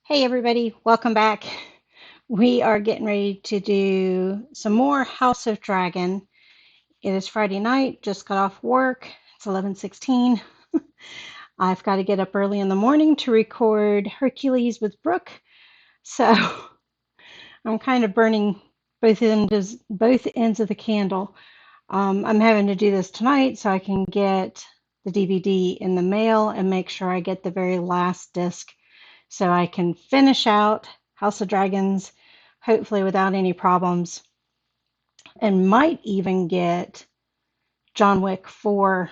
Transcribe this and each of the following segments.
Hey everybody, welcome back. We are getting ready to do some more House of Dragon. It is Friday night, just got off work. It's 11:16. I've got to get up early in the morning to record Hercules with Brooke. So I'm kind of burning both ends of the candle. I'm having to do this tonight so I can get the DVD in the mail and make sure I get the very last disc so I can finish out House of Dragons, hopefully without any problems, and might even get John Wick 4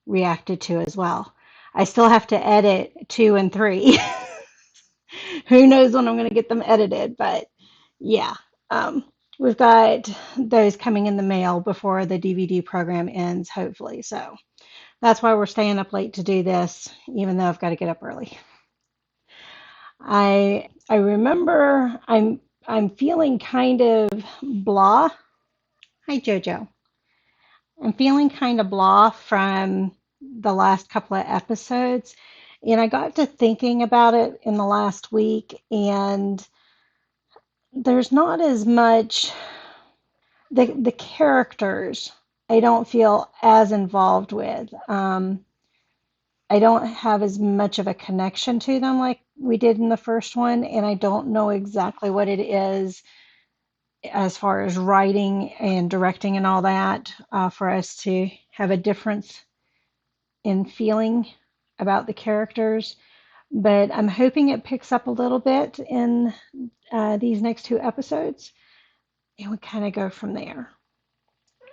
reacted to as well. I still have to edit 2 and 3. Who knows when I'm going to get them edited, but yeah. Um, we've got those coming in the mail before the DVD program ends, hopefully. So that's why we're staying up late to do this, even though I've got to get up early. I remember I'm feeling kind of blah. Hi Jojo. I'm feeling kind of blah from the last couple of episodes, and I got to thinking about it in the last week, and there's not as much the characters I don't feel as involved with. I don't have as much of a connection to them like we did in the first one, and I don't know exactly what it is as far as writing and directing and all that for us to have a difference in feeling about the characters. But I'm hoping it picks up a little bit in these next two episodes, and we kind of go from there.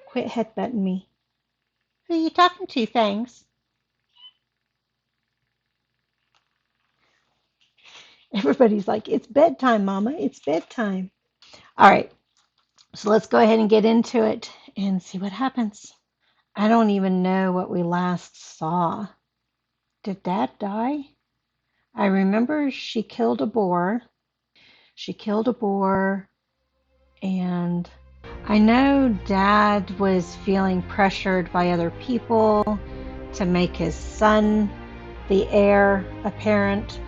Quit headbutting me. Who are you talking to, Fangs? Everybody's like, it's bedtime, Mama. It's bedtime. All right, so let's go ahead and get into it and see what happens. I don't even know what we last saw. Did Dad die? I remember she killed a boar. She killed a boar, and I know Dad was feeling pressured by other people to make his son the heir apparent,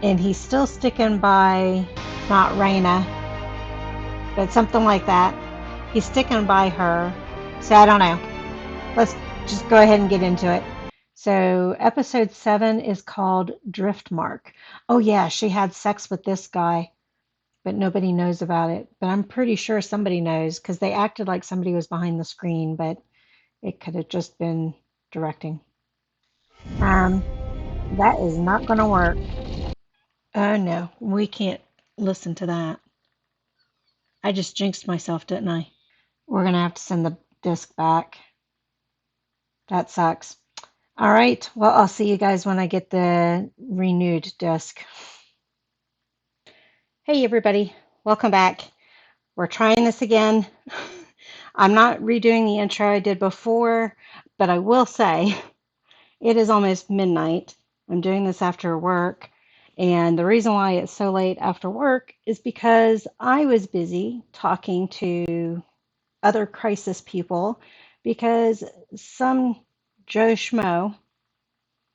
and he's still sticking by, not Raina, but something like that. He's sticking by her. So I don't know. Let's just go ahead and get into it. So episode 7 is called Driftmark. Oh yeah, she had sex with this guy, but nobody knows about it. But I'm pretty sure somebody knows because they acted like somebody was behind the screen, but it could have just been directing. Um, that is not going to work. Oh no, we can't listen to that. I just jinxed myself, didn't I? We're going to have to send the disc back. That sucks. All right. Well, I'll see you guys when I get the renewed disc. Hey, everybody. Welcome back. We're trying this again. I'm not redoing the intro I did before, but I will say it is almost midnight. I'm doing this after work. And the reason why it's so late after work is because I was busy talking to other crisis people because some Joe Schmo,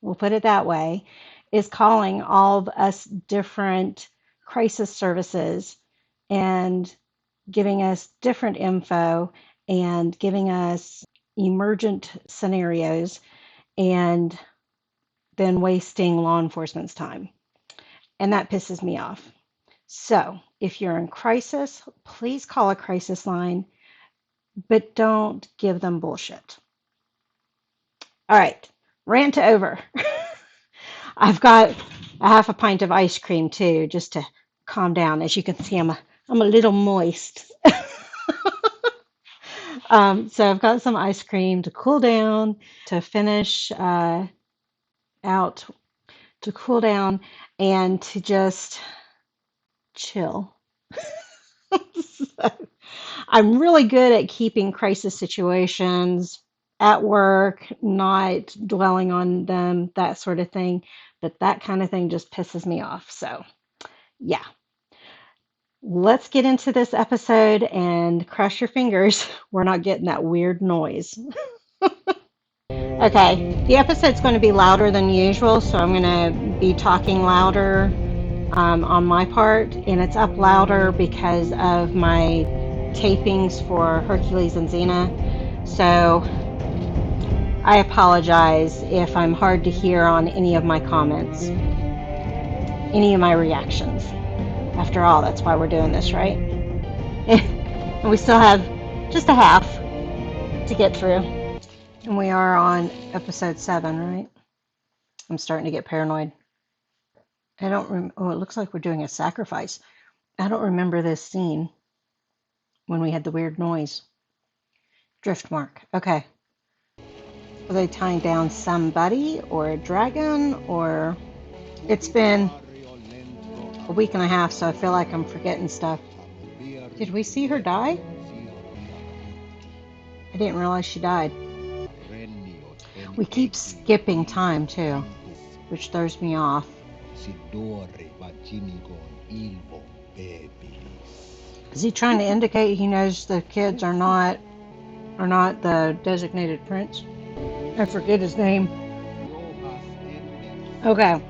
we'll put it that way, is calling all of us different crisis services and giving us different info and giving us emergent scenarios and then wasting law enforcement's time. And that pisses me off. So if you're in crisis, please call a crisis line, but don't give them bullshit. All right, rant over. I've got a half a pint of ice cream too, just to calm down. As you can see, I'm a little moist. So I've got some ice cream to cool down, to finish out, to cool down, and to just chill. So, I'm really good at keeping crisis situations at work, not dwelling on them, that sort of thing. But that kind of thing just pisses me off. So, yeah, let's get into this episode and cross your fingers. We're not getting that weird noise. Okay, the episode's going to be louder than usual, so I'm going to be talking louder on my part, and it's up louder because of my tapings for Hercules and Xena. So I apologize if I'm hard to hear on any of my comments, any of my reactions. After all, that's why we're doing this, right? And we still have just a half to get through. And we are on episode 7, right? I'm starting to get paranoid. I don't oh, it looks like we're doing a sacrifice. I don't remember this scene when we had the weird noise. Driftmark. Okay. Are they tying down somebody or a dragon or... It's been a week and a half, so I feel like I'm forgetting stuff. Did we see her die? I didn't realize she died. We keep skipping time too, which throws me off. Is he trying to indicate he knows the kids are not the designated prince? I forget his name. Okay,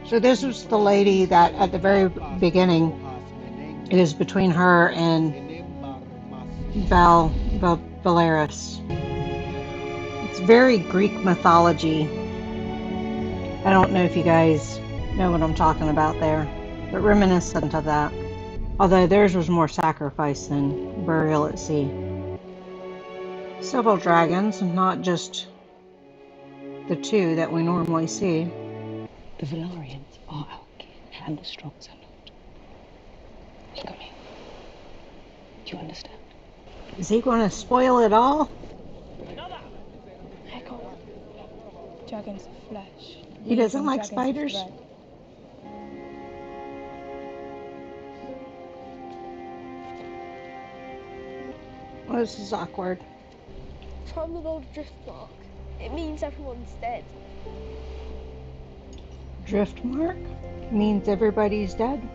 so this was the lady that at the very beginning, it is between her and Belarus. It's very Greek mythology. I don't know if you guys know what I'm talking about there, but reminiscent of that. Although theirs was more sacrifice than burial at sea. Several dragons, not just the two that we normally see. The Valarians are our king, and the Strongs are not. Look at me. Do you understand? Is he going to spoil it all? Heck off. Dragons of flesh. He doesn't like spiders? Well, this is awkward. From the Lord Driftmark. It means everyone's dead. Driftmark means everybody's dead.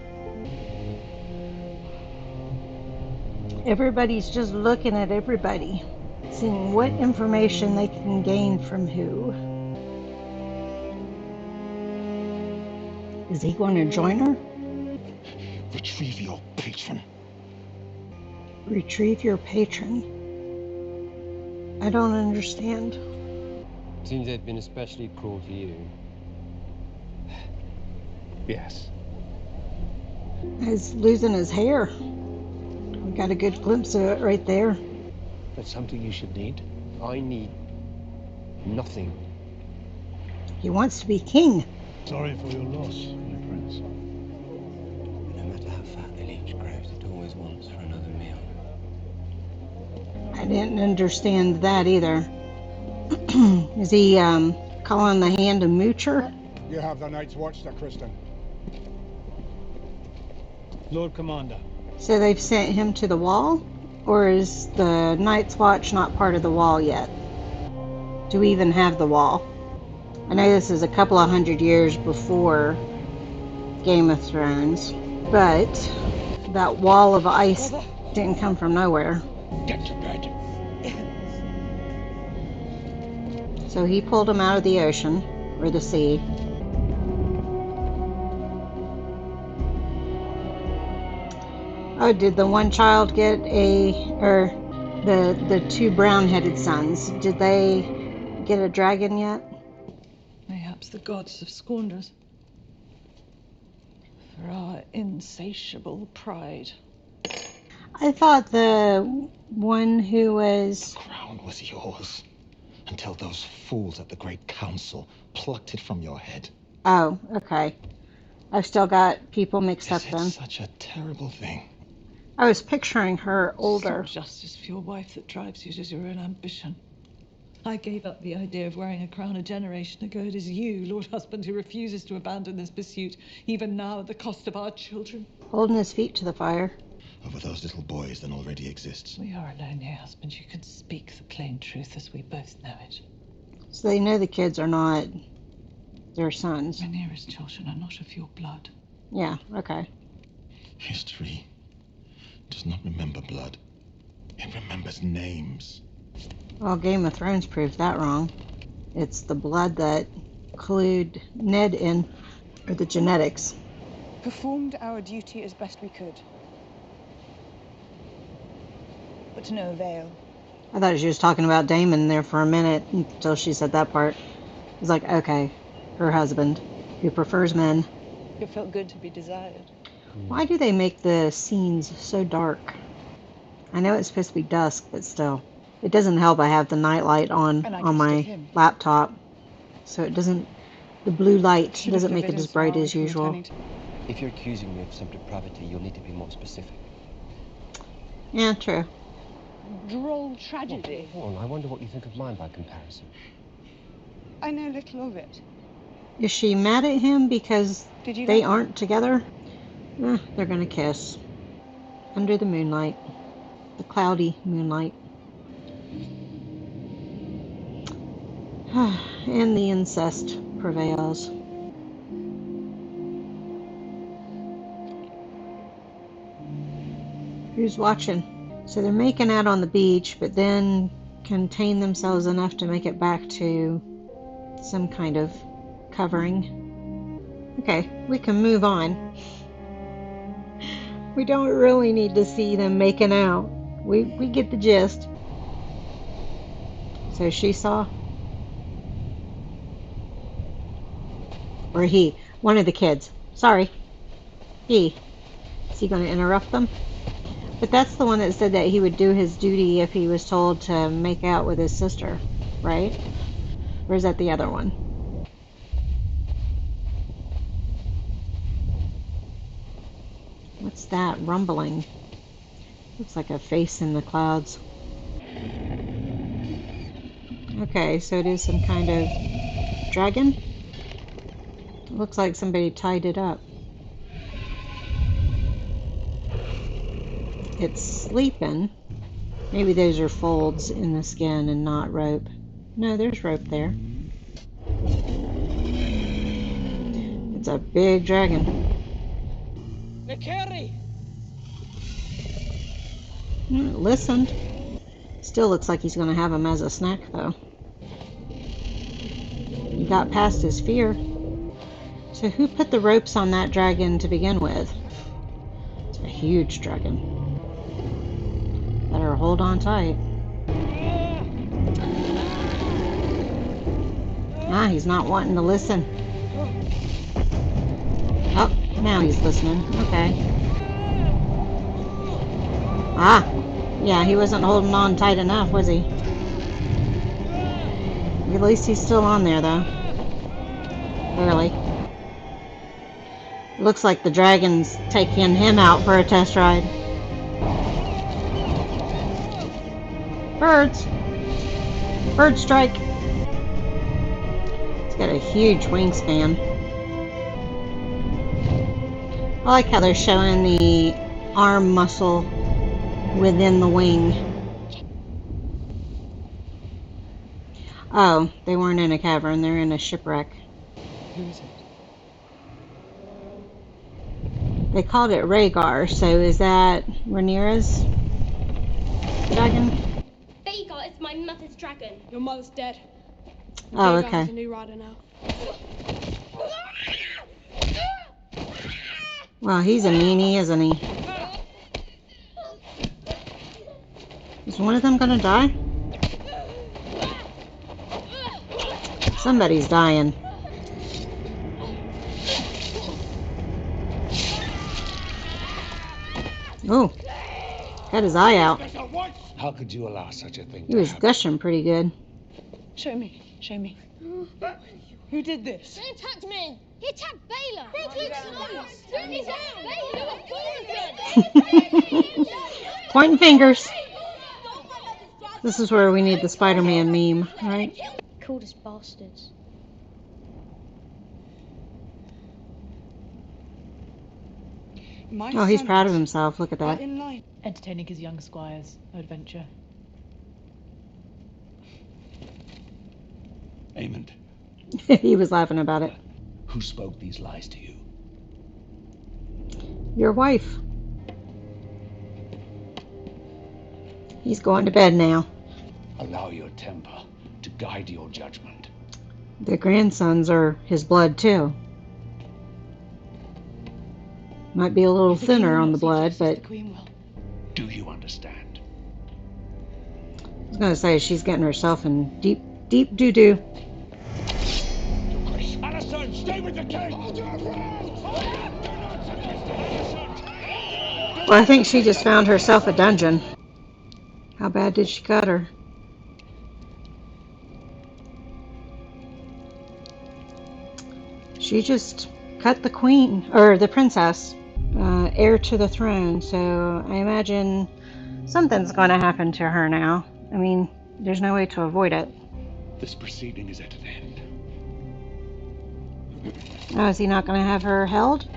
Everybody's just looking at everybody, seeing what information they can gain from who. Is he going to join her? Retrieve your patron. Retrieve your patron? I don't understand. Seems they've been especially cruel to you. Yes. He's losing his hair. We got a good glimpse of it right there. That's something you should need. I need nothing. He wants to be king. Sorry for your loss, my prince. No matter how fat the leech grows, it always wants for another meal. I didn't understand that either. Is he calling the hand a moocher? You have the Night's Watch, Sir Kristen. Lord Commander. So they've sent him to the wall? Or is the Night's Watch not part of the wall yet? Do we even have the wall? I know this is a couple of hundred years before Game of Thrones, but that wall of ice didn't come from nowhere. Get to bed. So he pulled him out of the ocean, or the sea. Oh, did the one child get or the two brown-headed sons, did they get a dragon yet? Mayhaps the gods have scorned us for our insatiable pride. I thought the one who was... The crown was yours until those fools at the Great Council plucked it from your head. Oh, okay. I've still got people mixed up then. Is it such a terrible thing? I was picturing her older. It's not justice for your wife that drives you, it is your own ambition. I gave up the idea of wearing a crown a generation ago. It is you, Lord Husband, who refuses to abandon this pursuit, even now at the cost of our children. Holding his feet to the fire. Over those little boys that already exists. We are alone here, husband. You can speak the plain truth as we both know it. So they know the kids are not their sons. Rhaenyra's children are not of your blood. Yeah, okay. History does not remember blood. It remembers names. Well, Game of Thrones proves that wrong. It's the blood that clued Ned in, or the genetics. Performed our duty as best we could. But to no avail. I thought she was talking about Damon there for a minute until she said that part. I was like, okay, her husband, who prefers men. It felt good to be desired. Why do they make the scenes so dark? I know it's supposed to be dusk, but still. It doesn't help I have the nightlight on And I my trusted him. laptop, so it doesn't, the blue light Should have doesn't make it forbidden as bright Sorrow as from usual. returning to- If you're accusing me of some depravity, you'll need to be more specific. Yeah, true. Droll tragedy. Go on, I wonder what you think of mine by comparison. I know little of it. Is she mad at him because Did you they like me? aren't together? They're gonna kiss. Under the moonlight. The cloudy moonlight. And the incest prevails. Who's watching? So they're making out on the beach, but then contain themselves enough to make it back to some kind of covering. Okay, we can move on. We don't really need to see them making out. We get the gist. So she saw? Or he? One of the kids. Sorry. He. Is he going to interrupt them? But that's the one that said that he would do his duty if he was told to make out with his sister, right? Or is that the other one? What's that rumbling? Looks like a face in the clouds. Okay, so it is some kind of dragon? It looks like somebody tied it up. It's sleeping. Maybe those are folds in the skin and not rope. No, there's rope there. It's a big dragon. It listened. Still looks like he's going to have him as a snack, though. He got past his fear. So who put the ropes on that dragon to begin with? It's a huge dragon. Better hold on tight. Ah, he's not wanting to listen. Oh, now he's listening. Okay. Ah, yeah, he wasn't holding on tight enough, was he? At least he's still on there, though. Barely. Looks like the dragon's taking him out for a test ride. Birds! Bird strike! It's got a huge wingspan. I like how they're showing the arm muscle within the wing. Oh, they weren't in a cavern, they're in a shipwreck. Who is it? They called it Rhaegar, so is that Rhaenyra's dragon? Vhagar is my mother's dragon. Your mother's dead. Oh, Vhagar okay. has a new rider now. Well, he's a meanie, isn't he? Is one of them gonna die? Somebody's dying. Oh, got his eye out. How could you allow such a thing He to was happen? gushing pretty good. Show me. Show me. Who did this? Don't touch me! He attacked Baylor! Turn his Pointing fingers. This is where we need the Spider-Man meme, right? Called us bastards. My Oh, he's sons proud of himself. Look at are that. in line. Entertaining his young squire's adventure. Aemond, He was laughing about it. who spoke these lies to you? Your wife. He's going to bed now. Allow your temper to guide your judgment. The grandsons are his blood, too. Might be a little The king will thinner on not the see blood, justice, but the queen will. Do you understand? I was going to say she's getting herself in deep, deep doo-doo. Alison, stay with the king! Hold your ground! Well, I think she just found herself a dungeon. How bad did she cut her? She just cut the queen, or the princess, heir to the throne. So I imagine something's going to happen to her now. I mean, there's no way to avoid it. This proceeding is at an end. Oh, is he not going to have her held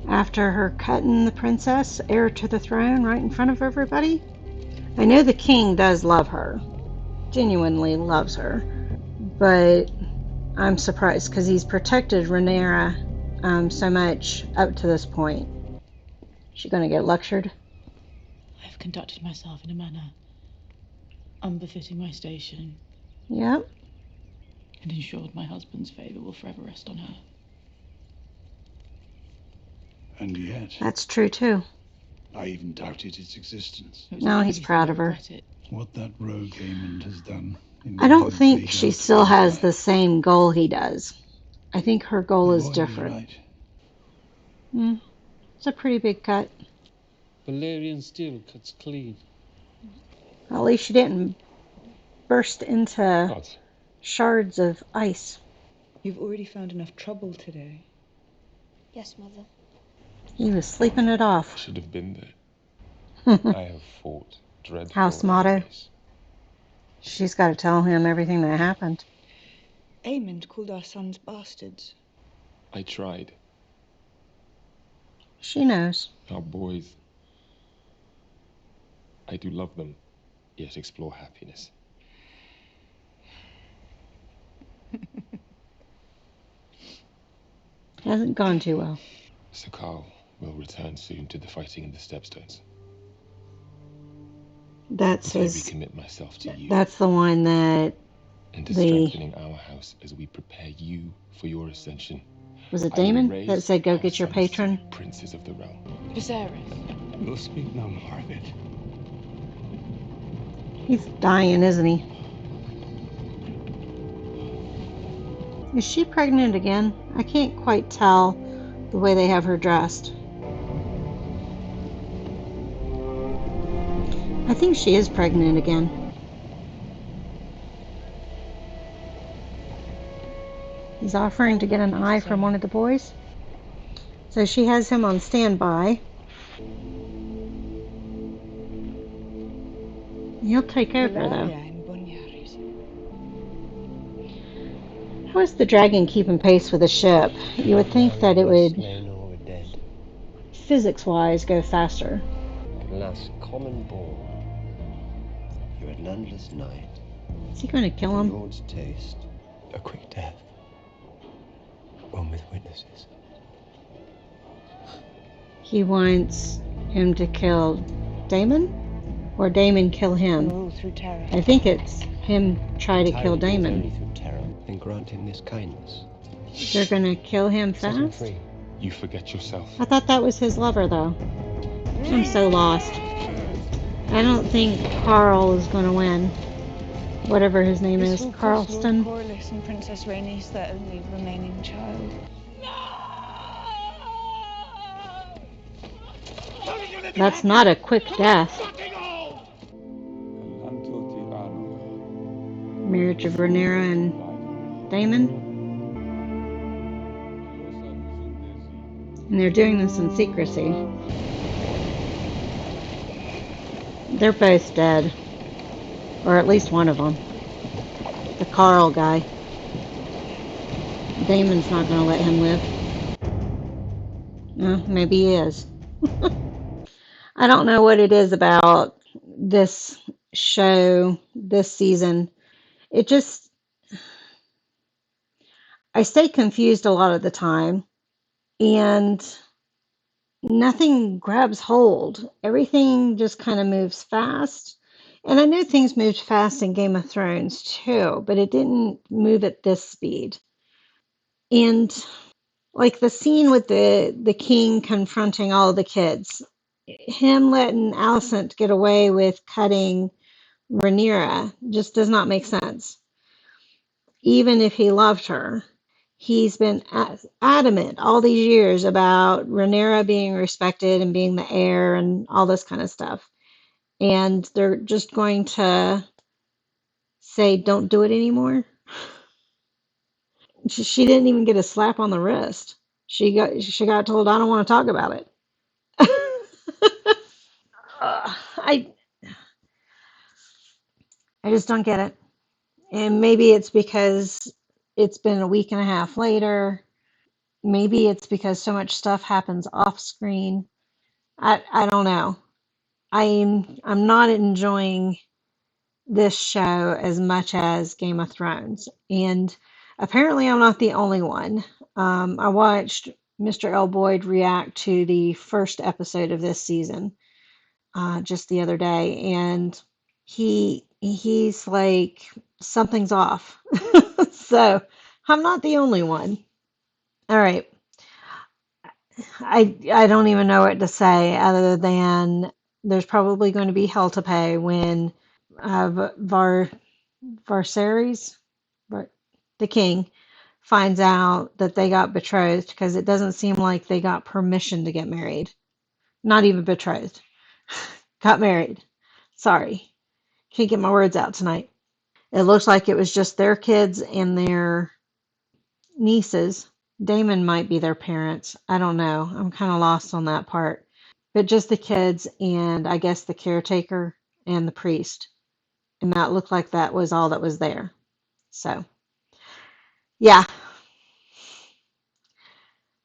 after her cutting the princess, heir to the throne, right in front of everybody? I know the king does love her, genuinely loves her, but I'm surprised because he's protected Rhaenyra so much up to this point. She going to get lectured? I have conducted myself in a manner unbefitting my station Yep. and ensured my husband's favour will forever rest on her. And yet, That's true too. I even doubted its existence. It was No, only he's before proud I of her. regret it. What that rogue Aemond has done. I don't think she still has the same goal he does. I think her goal is different. Right. It's a pretty big cut. Valyrian steel cuts clean. At least she didn't burst into What? shards of ice. You've already found enough trouble today. Yes, Mother. He was sleeping it I off. should have been there. I have fought dreadful House motto. enemies. She's got to tell him everything that happened. Aemond called our sons bastards. I tried. She knows. Our boys. I do love them, yet explore happiness. Hasn't gone too well. Sir Carl will return soon to the fighting in the Stepstones. That's I his. recommit myself to you That's the one that and to the strengthening our house as we prepare you for your ascension. was it I will Damon raise that said, "Go our get your sons patron." princes of the realm. Viserys. We'll speak no more of it. He's dying, isn't he? Is she pregnant again? I can't quite tell the way they have her dressed. I think she is pregnant again. He's offering to get an eye from one of the boys. So she has him on standby. He'll take over, though. How is the dragon keeping pace with the ship? You would think that it would, Slain or we're dead. physics-wise, go faster. At last, common born. You're a landless knight. Is he going to kill The him? Lord's taste. A quick death. One with witnesses. He wants him to kill Damon? Or Damon kill him? Rule through terror. I think it's him try to kill Tyrant rules Damon. only through terror. Then grant him this kindness. They're going to kill him Set him fast? free. You forget yourself. I thought that was his lover, though. I'm so lost. I don't think Carl is going to win. Whatever his name This is, will cost Lord Carlston. Corlys and Princess Rhaenys their only remaining child. That's not a quick death. Marriage of Rhaenyra and Daemon. And they're doing this in secrecy. They're both dead. Or at least one of them. The Carl guy. Damon's not going to let him live. Maybe he is. I don't know what it is about this show, this season. It just, I stay confused a lot of the time. And nothing grabs hold. Everything just kind of moves fast. And I know things moved fast in Game of Thrones too, but it didn't move at this speed. And like the scene with the king confronting all the kids, him letting Alicent get away with cutting Rhaenyra just does not make sense. Even if he loved her, he's been adamant all these years about Rhaenyra being respected and being the heir and all this kind of stuff. And they're just going to say, don't do it anymore. She didn't even get a slap on the wrist. She got told, I don't want to talk about it. I just don't get it. And maybe it's because it's been a week and a half later. Maybe it's because so much stuff happens off screen. I don't know. I'm not enjoying this show as much as Game of Thrones, and apparently I'm not the only one. I watched Mr. L. Boyd react to the first episode of this season just the other day, and he's like something's off. So I'm not the only one. All right, I don't even know what to say other than there's probably going to be hell to pay when Varsaries, Var- the king, finds out that they got betrothed because it doesn't seem like they got permission to get married. Not even betrothed. Got married. Sorry. Can't get my words out tonight. It looks like it was just their kids and their nieces. Damon might be their parents. I don't know. I'm kind of lost on that part. But just the kids and I guess the caretaker and the priest. And that looked like that was all that was there. So, yeah.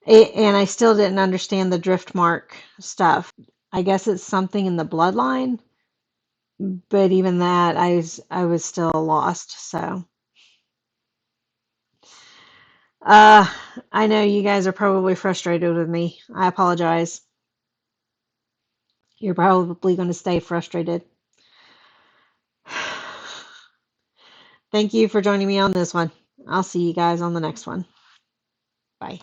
And I still didn't understand the Driftmark stuff. I guess it's something in the bloodline, but even that, I was still lost. So, uh, I know you guys are probably frustrated with me. I apologize. You're probably going to stay frustrated. Thank you for joining me on this one. I'll see you guys on the next one. Bye.